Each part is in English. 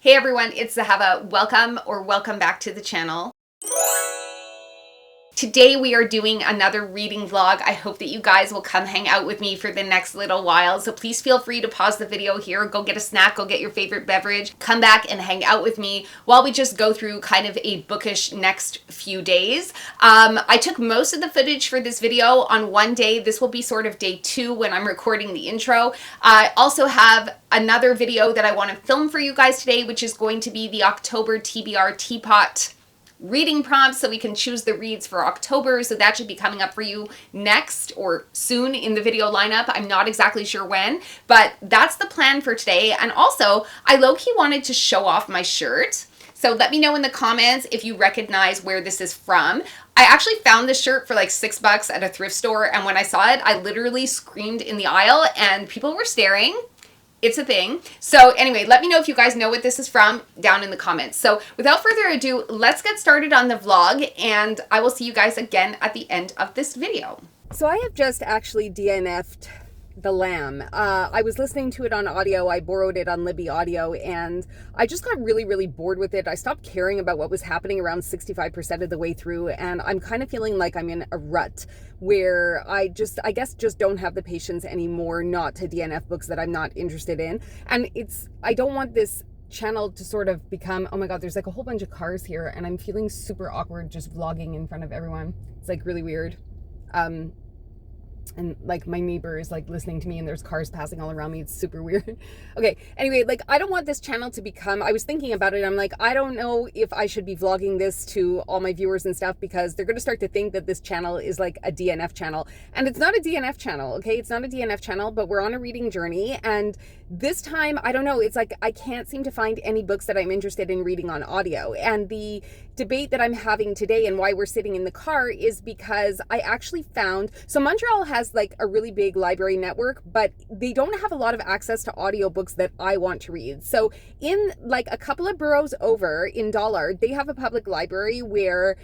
Hey everyone, it's Zahava. Welcome back to the channel. Today we are doing another reading vlog. I hope that you guys will come hang out with me for the next little while. So please feel free to pause the video here, go get a snack, go get your favorite beverage, come back and hang out with me while we just go through kind of a bookish next few days. I took most of the footage for this video on one day. This will be sort of day 2 when I'm recording the intro. I also have another video that I want to film for you guys today, which is going to be the October TBR Teapot reading prompts, so we can choose the reads for October. So that should be coming up for you next or soon in the video lineup. I'm not exactly sure when, but that's the plan for today. And also, I low-key wanted to show off my shirt. So let me know in the comments if you recognize where this is from. I actually found this shirt for like $6 at a thrift store, and when I saw it, I literally screamed in the aisle and people were staring. It's a thing. So anyway, let me know if you guys know what this is from down in the comments. So without further ado, let's get started on the vlog, and I will see you guys again at the end of this video. So I have just actually DNF'd The Lamb. I was listening to it on audio. I borrowed it on Libby Audio, and I just got really bored with it. I stopped caring about what was happening around 65% of the way through, and I'm kind of feeling like I'm in a rut where I guess just don't have the patience anymore not to DNF books that I'm not interested in. And I don't want this channel to sort of become, oh my god, there's like a whole bunch of cars here and I'm feeling super awkward just vlogging in front of everyone. It's like really weird. And like my neighbor is like listening to me and there's cars passing all around me. It's super weird. Okay, anyway, like I don't want this channel to become, I was thinking about it, I'm like, I don't know if I should be vlogging this to all my viewers and stuff, because they're going to start to think that this channel is like a DNF channel. And it's not a DNF channel, okay? It's not a DNF channel, but we're on a reading journey. And this time, I don't know, it's like I can't seem to find any books that I'm interested in reading on audio. And the debate that I'm having today and why we're sitting in the car is because I actually found, so Montreal has like a really big library network, but they don't have a lot of access to audiobooks that I want to read. So in like a couple of boroughs over in Dollard, they have a public library where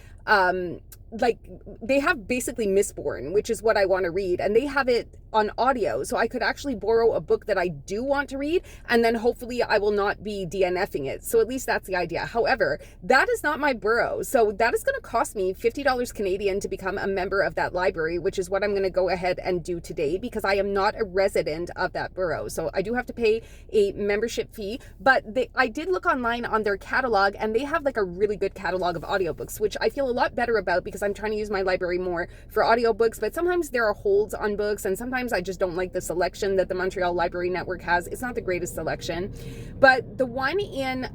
like they have basically Mistborn, which is what I want to read, and they have it on audio, so I could actually borrow a book that I do want to read, and then hopefully I will not be DNFing it. So at least that's the idea. However, that is not my borough, so that is going to cost me $50 Canadian to become a member of that library, which is what I'm going to go ahead and do today, because I am not a resident of that borough. So I do have to pay a membership fee, but I did look online on their catalog, and they have like a really good catalog of audiobooks, which I feel a lot better about because I'm trying to use my library more for audiobooks. But sometimes there are holds on books, and sometimes I just don't like the selection that the Montreal Library Network has. It's not the greatest selection, but the one in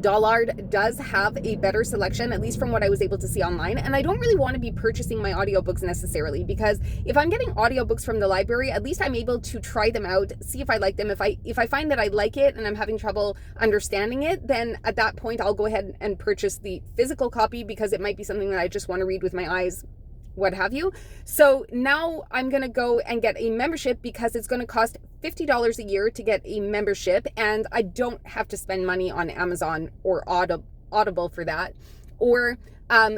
Dollard does have a better selection, at least from what I was able to see online. And I don't really want to be purchasing my audiobooks necessarily, because if I'm getting audiobooks from the library, at least I'm able to try them out, see if I like them. If I find that I like it and I'm having trouble understanding it, then at that point I'll go ahead and purchase the physical copy, because it might be something that I just want to read with my eyes, what have you. So now I'm going to go and get a membership, because it's going to cost $50 a year to get a membership, and I don't have to spend money on Amazon or Audible for that, or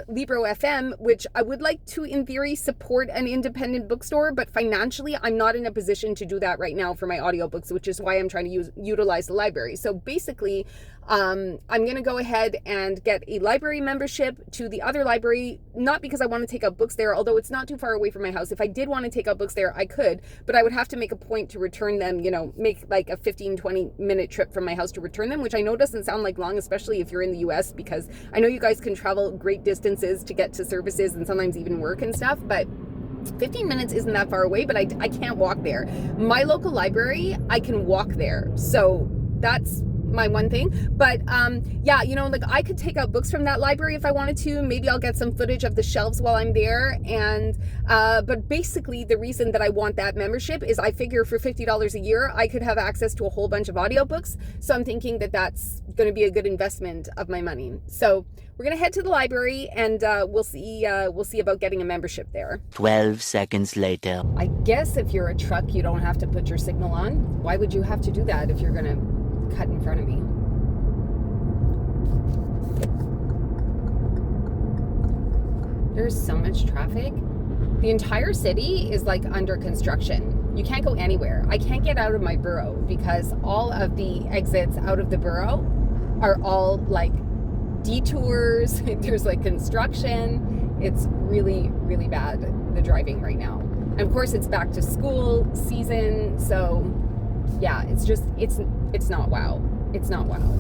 Libro FM, which I would like to, in theory, support an independent bookstore, but financially I'm not in a position to do that right now for my audiobooks, which is why I'm trying to utilize the library. So basically, I'm going to go ahead and get a library membership to the other library, not because I want to take out books there, although it's not too far away from my house. If I did want to take out books there, I could, but I would have to make a point to return them, you know, make like a 15-20 minute trip from my house to return them, which I know doesn't sound like long, especially if you're in the US, because I know you guys can travel great distances to get to services and sometimes even work and stuff, but 15 minutes isn't that far away. But I can't walk there. My local library, I can walk there, so that's my one thing. But yeah, you know, like I could take out books from that library if I wanted to. Maybe I'll get some footage of the shelves while I'm there. And but basically the reason that I want that membership is I figure for $50 a year I could have access to a whole bunch of audiobooks. So I'm thinking that that's going to be a good investment of my money. So we're going to head to the library, and we'll see about getting a membership there. 12 seconds later. I guess if you're a truck, you don't have to put your signal on. Why would you have to do that if you're going to cut in front of me? There's so much traffic. the entire city is like under construction. You can't go anywhere. I can't get out of my borough because all of the exits out of the borough are all like detours. There's like construction. It's really, really bad, the driving right now. And of course it's back to school season. So yeah, it's not wow. It's not wow.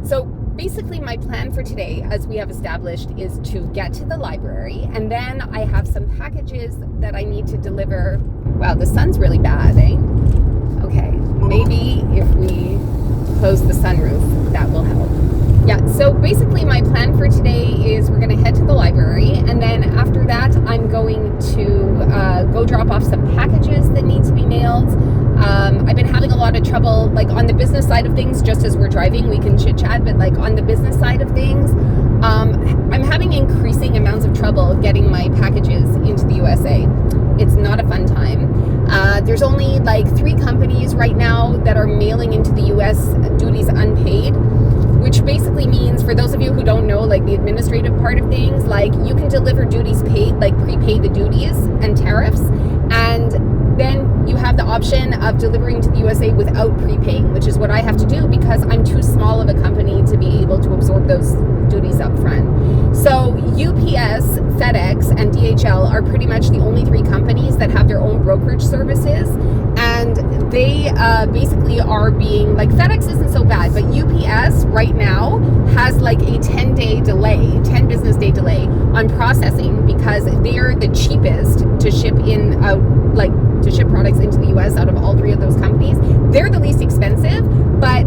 So basically my plan for today, as we have established, is to get to the library, and then I have some packages that I need to deliver. Wow, the sun's really bad, eh? Okay, maybe if we close the sunroof, that will help. Yeah, so basically my plan for today is we're gonna head to the library, and then after that I'm going to go drop off some packages that need to be mailed. I've been having a lot of trouble, like on the business side of things, just as we're driving, we can chit chat, but like on the business side of things, I'm having increasing amounts of trouble getting my packages into the USA. It's not a fun time. There's only like 3 companies right now that are mailing into the US duties unpaid, which basically means, for those of you who don't know, like the administrative part of things, like you can deliver duties paid, like prepay the duties and tariffs, and then you have the option of delivering to the USA without prepaying, which is what I have to do because I'm too small of a company to be able to absorb those duties up front. So UPS, FedEx, and DHL are pretty much the only 3 companies that have their own brokerage services, and they basically are being, like FedEx isn't so bad, but UPS right now has like a 10 business day delay on processing because they're the cheapest to ship in out, like to ship products into the US out of all 3 of those companies. They're the least expensive, but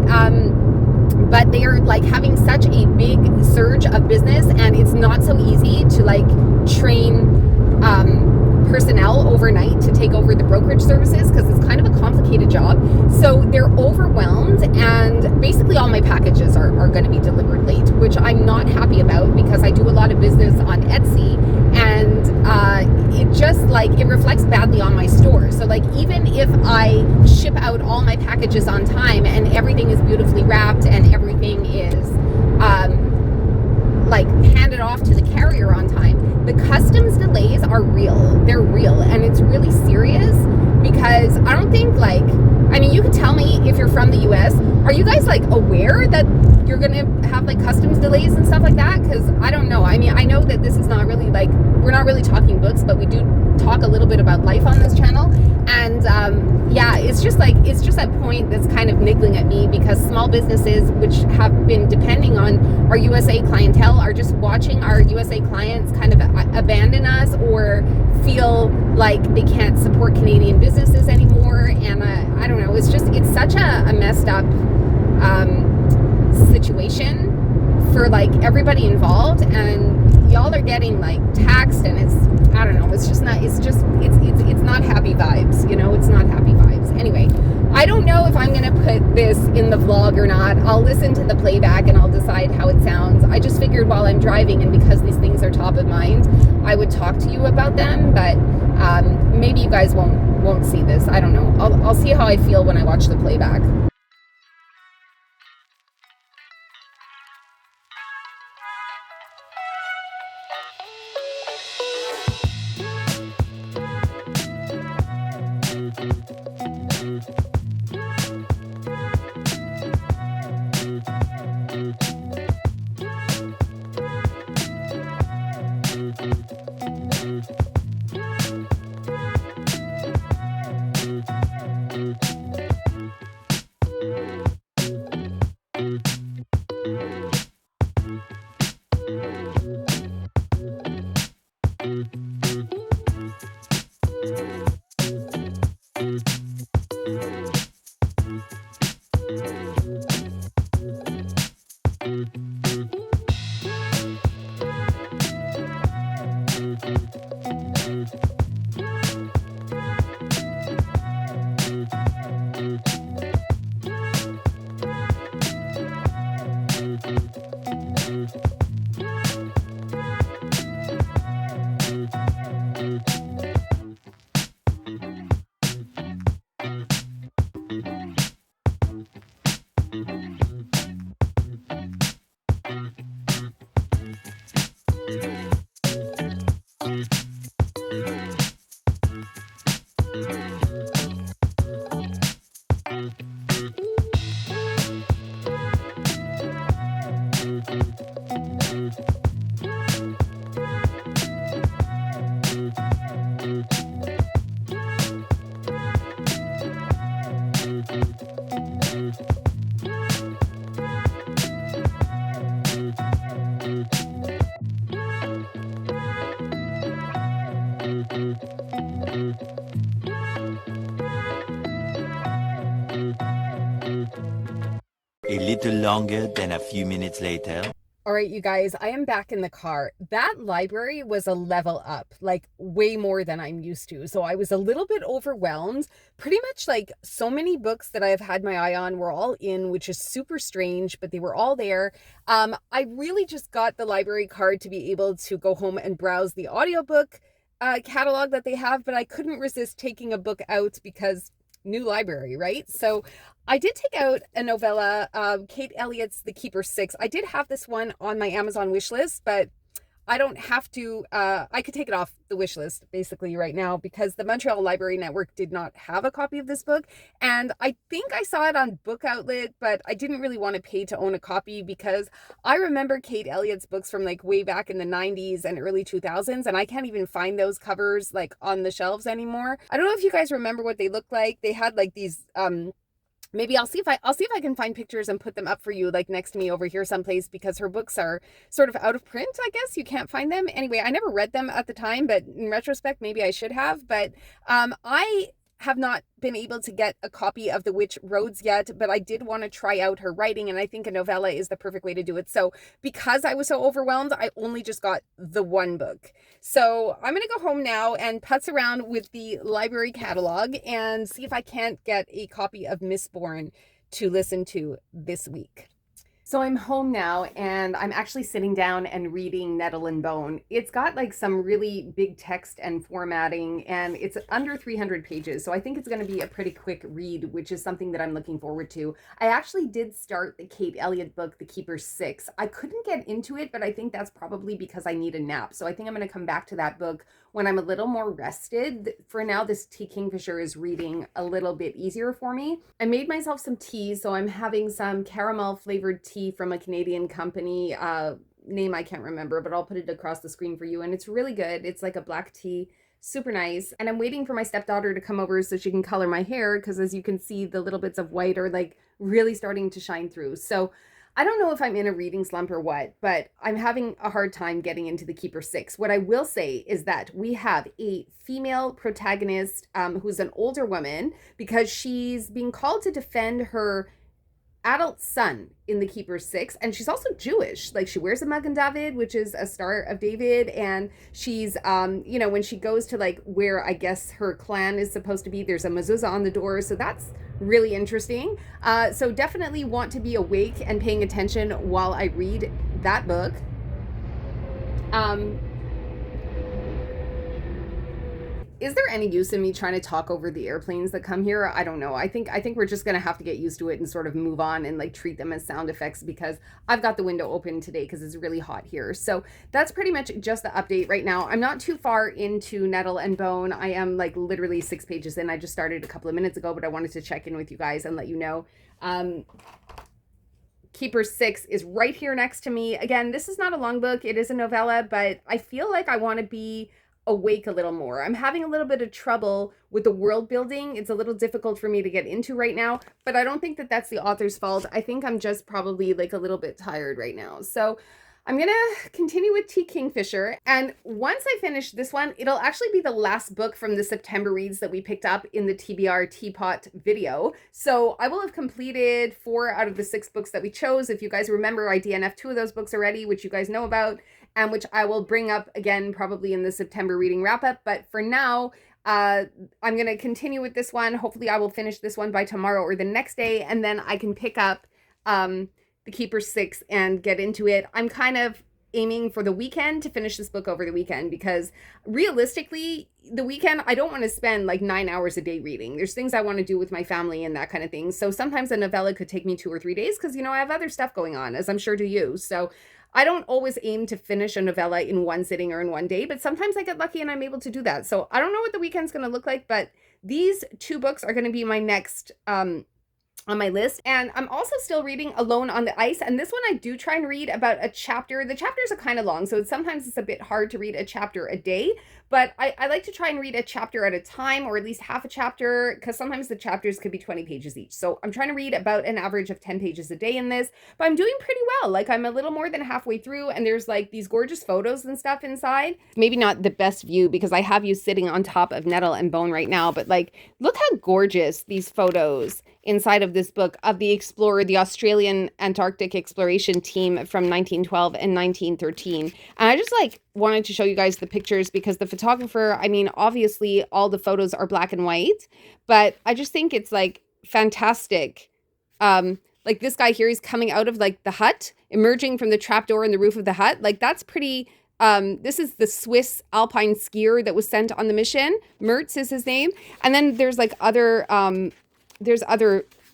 they are like having such a big surge of business, and it's not so easy to like train personnel overnight to take over the brokerage services because it's kind of a complicated job. So they're overwhelmed, and basically all my packages are going to be delivered late, which I'm not happy about because I do a lot of business on Etsy, and it just like it reflects badly on my store. So like even if I ship out all my packages on time and everything is beautifully wrapped and everything is like handed off to the carrier on time, the customs delays are real. They're real, and it's really serious because I don't think, like, I mean, you can tell me if you're from the US, are you guys like aware that you're gonna have like customs delays and stuff like that? Because I don't know. I mean, I know that this is not really like, we're not really talking books, but we do talk a little bit about life on this channel, and yeah, it's just that point that's kind of niggling at me because small businesses which have been depending on our USA clientele are just watching our USA clients kind of abandon us or feel like they can't support Canadian businesses anymore. And I don't know, it's such a messed up situation for like everybody involved, and y'all are getting like taxed, and I don't know, it's not happy vibes, you know, it's not happy vibes. Anyway, I don't know if I'm gonna put this in the vlog or not. I'll listen to the playback and I'll decide how it sounds. I just figured while I'm driving, and because these things are top of mind, I would talk to you about them, but maybe you guys won't see this. I don't know. I'll see how I feel when I watch the playback. little longer than a few minutes later. All right, you guys, I am back in the car. That library was a level up, like way more than I'm used to. So I was a little bit overwhelmed. Pretty much like so many books that I have had my eye on were all in, which is super strange, but they were all there. I really just got the library card to be able to go home and browse the audiobook catalog that they have, but I couldn't resist taking a book out because new library, right? So I did take out a novella, Kate Elliott's The Keeper 6. I did have this one on my Amazon wish list, but I don't have to, I could take it off the wish list basically right now because the Montreal Library Network did not have a copy of this book. And I think I saw it on Book Outlet, but I didn't really want to pay to own a copy because I remember Kate Elliott's books from like way back in the 90s and early 2000s. And I can't even find those covers like on the shelves anymore. I don't know if you guys remember what they looked like. They had like these, maybe I'll see if I can find pictures and put them up for you like next to me over here someplace because her books are sort of out of print, I guess. You can't find them. Anyway, I never read them at the time, but in retrospect, maybe I should have. But I have not been able to get a copy of The Witch Roads yet, but I did want to try out her writing, and I think a novella is the perfect way to do it. So because I was so overwhelmed, I only just got the one book. So I'm going to go home now and putz around with the library catalog and see if I can't get a copy of Mistborn to listen to this week. So I'm home now and I'm actually sitting down and reading Nettle and Bone. It's got like some really big text and formatting and it's under 300 pages. So I think it's going to be a pretty quick read, which is something that I'm looking forward to. I actually did start the Kate Elliott book, The Keeper 6. I couldn't get into it, but I think that's probably because I need a nap. So I think I'm going to come back to that book when I'm a little more rested. For now, this Tea Kingfisher is reading a little bit easier for me. I made myself some tea, so I'm having some caramel flavored tea from a Canadian company, name I can't remember, but I'll put it across the screen for you. And it's really good. It's like a black tea, super nice. And I'm waiting for my stepdaughter to come over so she can color my hair because as you can see, the little bits of white are like really starting to shine through. So I don't know if I'm in a reading slump or what, but I'm having a hard time getting into The Keeper 6. What I will say is that we have a female protagonist who's an older woman because she's being called to defend her adult son in The Keeper 6, and she's also Jewish. Like she wears a Magen David, which is a Star of David, and she's you know, when she goes to like where I guess her clan is supposed to be, there's a mezuzah on the door, so that's really interesting. So definitely want to be awake and paying attention while I read that book. Is there any use in me trying to talk over the airplanes that come here? I don't know. I think we're just going to have to get used to it and sort of move on and like treat them as sound effects because I've got the window open today because it's really hot here. So that's pretty much just the update right now. I'm not too far into Nettle and Bone. I am like literally 6 pages in. I just started a couple of minutes ago, but I wanted to check in with you guys and let you know. Keeper 6 is right here next to me. Again, this is not a long book. It is a novella, but I feel like I want to be awake a little more. I'm having a little bit of trouble with the world building. It's a little difficult for me to get into right now, but I don't think that that's the author's fault. I think I'm just probably like a little bit tired right now. So I'm going to continue with Tea Kingfisher. And once I finish this one, it'll actually be the last book from the September reads that we picked up in the TBR Teapot video. So I will have completed 4 out of the 6 books that we chose. If you guys remember, I DNF'd 2 of those books already, which you guys know about, and which I will bring up again probably in the September reading wrap up. But for now, I'm going to continue with this one. Hopefully I will finish this one by tomorrow or the next day, and then I can pick up The Keeper 6 and get into it. I'm kind of aiming for the weekend to finish this book over the weekend because realistically, the weekend, I don't want to spend like 9 hours a day reading. There's things I want to do with my family and that kind of thing. So sometimes a novella could take me 2 or 3 days because, you know, I have other stuff going on, as I'm sure do you. So I don't always aim to finish a novella in one sitting or in one day, but sometimes I get lucky and I'm able to do that. So I don't know what the weekend's going to look like, but these 2 books are going to be my next on my list. And I'm also still reading Alone on the Ice. And this one I do try and read about a chapter. The chapters are kind of long, so sometimes it's a bit hard to read a chapter a day. But I like to try and read a chapter at a time, or at least half a chapter, because sometimes the chapters could be 20 pages each. So I'm trying to read about an average of 10 pages a day in this, but I'm doing pretty well. Like, I'm a little more than halfway through, and there's like these gorgeous photos and stuff inside. Maybe not the best view because I have you sitting on top of Nettle and Bone right now, but like, look how gorgeous these photos inside of this book of the explorer, the Australian Antarctic exploration team from 1912 and 1913. And I just like wanted to show you guys the pictures because the photographer, I mean, obviously all the photos are black and white, but I just think it's like fantastic. Like this guy here, he's coming out of like the hut, emerging from the trapdoor in the roof of the hut. Like that's pretty. This is the Swiss alpine skier that was sent on the mission. Mertz is his name. And then there's like other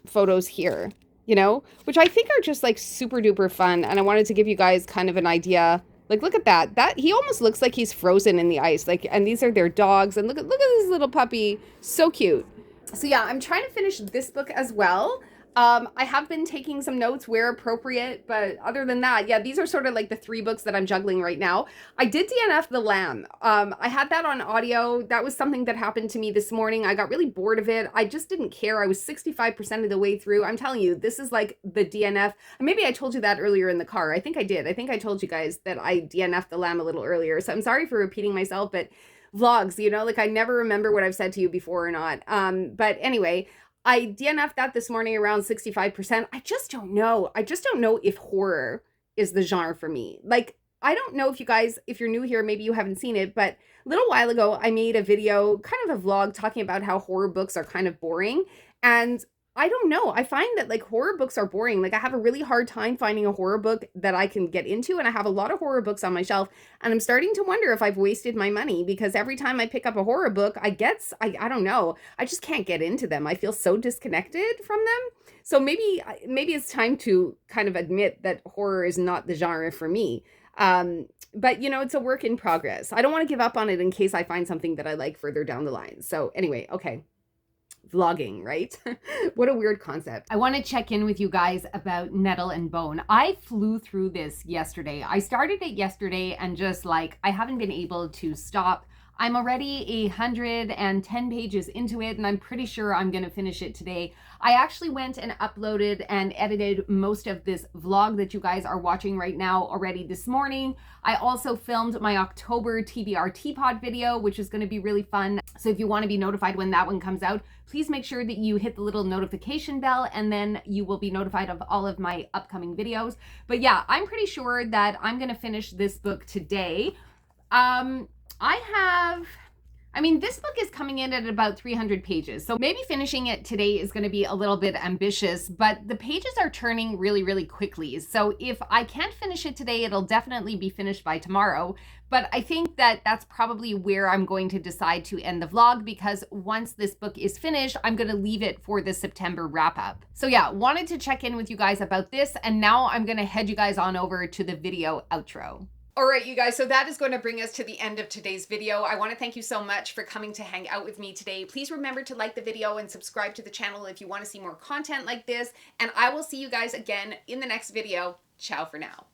photos here, you know, which I think are just like super duper fun. And I wanted to give you guys kind of an idea. Like, look at that. That he almost looks like he's frozen in the ice. Like, and these are their dogs. And look at this little puppy. So cute. So yeah, I'm trying to finish this book as well. I have been taking some notes where appropriate, but other than that, yeah, these are sort of like the 3 books that I'm juggling right now. I did DNF The Lamb. I had that on audio. That was something that happened to me this morning. I got really bored of it. I just didn't care. I was 65% of the way through. I'm telling you, this is like the DNF. Maybe I told you that earlier in the car. I think I did. I think I told you guys that I DNF'd The Lamb a little earlier. So I'm sorry for repeating myself, but vlogs, you know, like I never remember what I've said to you before or not. But anyway, I DNF'd that this morning around 65%. I just don't know. I just don't know if horror is the genre for me. Like, I don't know if you guys, if you're new here, maybe you haven't seen it, but a little while ago, I made a video, kind of a vlog, talking about how horror books are kind of boring. And I don't know. I find that like horror books are boring. Like I have a really hard time finding a horror book that I can get into, and I have a lot of horror books on my shelf, and I'm starting to wonder if I've wasted my money because every time I pick up a horror book, I don't know. I just can't get into them. I feel so disconnected from them. So maybe it's time to kind of admit that horror is not the genre for me. But you know, it's a work in progress. I don't want to give up on it in case I find something that I like further down the line. So anyway, okay. Vlogging, right? What a weird concept. I want to check in with you guys about Nettle and Bone. I flew through this yesterday. I started it yesterday and just like, I haven't been able to stop. I'm already 110 pages into it, and I'm pretty sure I'm going to finish it today. I actually went and uploaded and edited most of this vlog that you guys are watching right now already this morning. I also filmed my October TBR Teapot video, which is going to be really fun. So if you want to be notified when that one comes out, please make sure that you hit the little notification bell, and then you will be notified of all of my upcoming videos. But yeah, I'm pretty sure that I'm going to finish this book today. This book is coming in at about 300 pages. So maybe finishing it today is going to be a little bit ambitious, but the pages are turning really, really quickly. So if I can't finish it today, it'll definitely be finished by tomorrow. But I think that that's probably where I'm going to decide to end the vlog, because once this book is finished, I'm going to leave it for the September wrap up. So yeah, wanted to check in with you guys about this. And now I'm going to head you guys on over to the video outro. All right, you guys, so that is going to bring us to the end of today's video. I want to thank you so much for coming to hang out with me today. Please remember to like the video and subscribe to the channel if you want to see more content like this. And I will see you guys again in the next video. Ciao for now.